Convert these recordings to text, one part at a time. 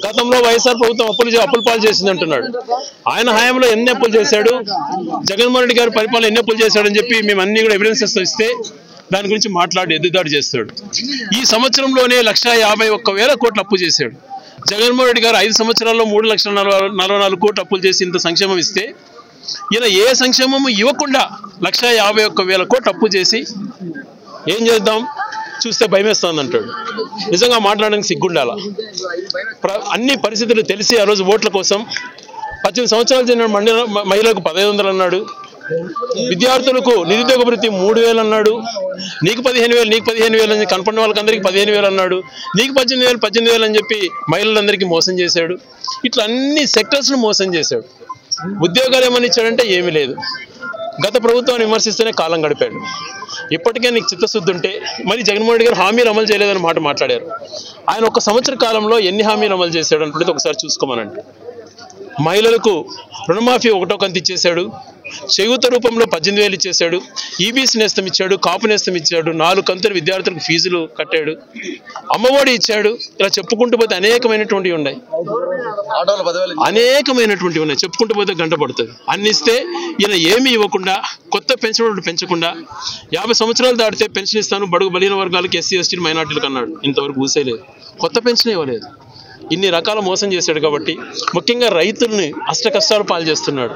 గతంలో వైఎస్ఆర్ ప్రభుత్వం అప్పులు పాలు చేసింది అంటున్నాడు. ఆయన హయాంలో ఎన్ని అప్పులు చేశాడు, జగన్మోహన్ రెడ్డి గారి పరిపాలన ఎన్ని అప్పులు చేశాడని చెప్పి మేము అన్ని కూడా ఎవిడెన్సెస్ ఇస్తే దాని గురించి మాట్లాడి ఎద్దుదాడి చేస్తాడు. ఈ సంవత్సరంలోనే 1,51,000 కోట్లు అప్పు చేశాడు. జగన్మోహన్ రెడ్డి గారు 5 సంవత్సరాల్లో 3,44,000 కోట్లు అప్పులు చేసి ఇంత సంక్షేమం ఇస్తే ఈయన ఏ సంక్షేమము ఇవ్వకుండా 1,51,000 కోట్లు అప్పు చేసి ఏం చేద్దాం చూస్తే భయమేస్తుంది అంటాడు. నిజంగా మాట్లాడడానికి సిగ్గుండాల. అన్ని పరిస్థితులు తెలిసి ఆ రోజు ఓట్ల కోసం 18 సంవత్సరాలు చెందిన మహిళలకు 1,500 అన్నాడు, విద్యార్థులకు నిరుద్యోగ భృతి 3,000 అన్నాడు, నీకు 15,000 అని కనపడిన వాళ్ళకి అందరికీ 15,000 అన్నాడు, నీకు 18,000 అని చెప్పి మహిళలందరికీ మోసం చేశాడు. ఇట్లా అన్ని సెక్టర్స్ను మోసం చేశాడు. ఉద్యోగాలు ఏమని ఇచ్చాడంటే ఏమీ లేదు. గత ప్రభుత్వాన్ని విమర్శిస్తూనే కాలం గడిపాడు. ఇప్పటికే నీకు చిత్తశుద్ధి ఉంటే మరి జగన్మోహన్ రెడ్డి గారు హామీలు అమలు చేయలేదని మాట మాట్లాడారు. ఆయన 1 సంవత్సర కాలంలో ఎన్ని హామీలు అమలు చేశాడు అంటే ఒకసారి చూసుకోమనండి. మహిళలకు రుణమాఫీ 1వ కంతు ఇచ్చేశాడు, చేయూత రూపంలో 18,000 ఇచ్చేశాడు, ఈబీసీ నేస్తం ఇచ్చాడు, కాపు నేస్తం ఇచ్చాడు, 4 కంతులు విద్యార్థులకు ఫీజులు కట్టాడు, అమ్మఒడి ఇచ్చాడు. ఇలా చెప్పుకుంటూ పోతే అనేకమైనటువంటివి ఉన్నాయి, చెప్పుకుంటూ పోతే గంట పడుతుంది. అన్ని ఇస్తే ఈయన ఏమీ ఇవ్వకుండా, కొత్త పెన్షన్ పెంచకుండా 50 సంవత్సరాలు దాటితే పెన్షన్ ఇస్తాను బడుగు బలహీన వర్గాలకు, ఎస్సీ ఎస్టీ మైనార్టీలకు అన్నాడు. ఇంతవరకు ఊసేలేదు, కొత్త పెన్షన్ ఇవ్వలేదు. ఇన్ని రకాల మోసం చేశాడు. కాబట్టి ముఖ్యంగా రైతుల్ని అష్టకష్టాలు పాలు చేస్తున్నాడు.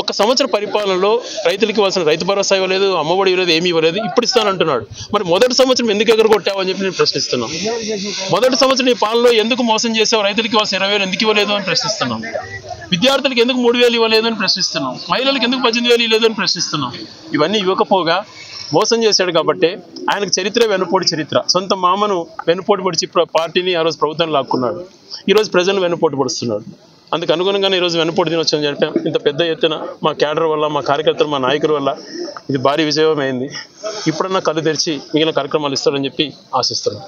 1 సంవత్సర పరిపాలనలో రైతులకి ఇవ్వాల్సిన రైతు భరోసా ఇవ్వలేదు, అమ్మఒడి ఇవ్వలేదు, ఏమీ ఇవ్వలేదు. ఇప్పుడు ఇస్తానంటున్నాడు. మరి మొదటి సంవత్సరం ఎందుకు ఎగరగొట్టావు అని చెప్పి నేను ప్రశ్నిస్తున్నాం. మొదటి సంవత్సరం ఈ పాలనలో ఎందుకు మోసం చేసావు, రైతులకి ఇవ్వాల్సిన 20,000 ఎందుకు ఇవ్వలేదు అని ప్రశ్నిస్తున్నాం. విద్యార్థులకు ఎందుకు 3,000 ఇవ్వలేదు అని ప్రశ్నిస్తున్నాం. మహిళలకు ఎందుకు 18,000 ఇవ్వలేదు అని ప్రశ్నిస్తున్నాం. ఇవన్నీ ఇవ్వకపోగా మోసం చేశాడు. కాబట్టి ఆయనకు చరిత్ర వెన్నుపోటు చరిత్ర. సొంత మామను వెన్నుపోటు పొడిచి పార్టీని ఆ రోజు ప్రభుత్వం లాక్కున్నాడు. ఈరోజు ప్రజలను వెన్నుపోటు పొడుస్తున్నాడు. అందుకు అనుగుణంగానే ఈరోజు వెన్నుపోటు దినోత్సవం జరిపాం. ఇంత పెద్ద ఎత్తున మా క్యాడర్ వల్ల, మా కార్యకర్తలు, మా నాయకుల వల్ల ఇది భారీ విజయమైంది. ఇప్పుడన్నా కళ్ళు తెరిచి మిగిలిన కార్యక్రమాలు ఇస్తారని చెప్పి ఆశిస్తున్నాం.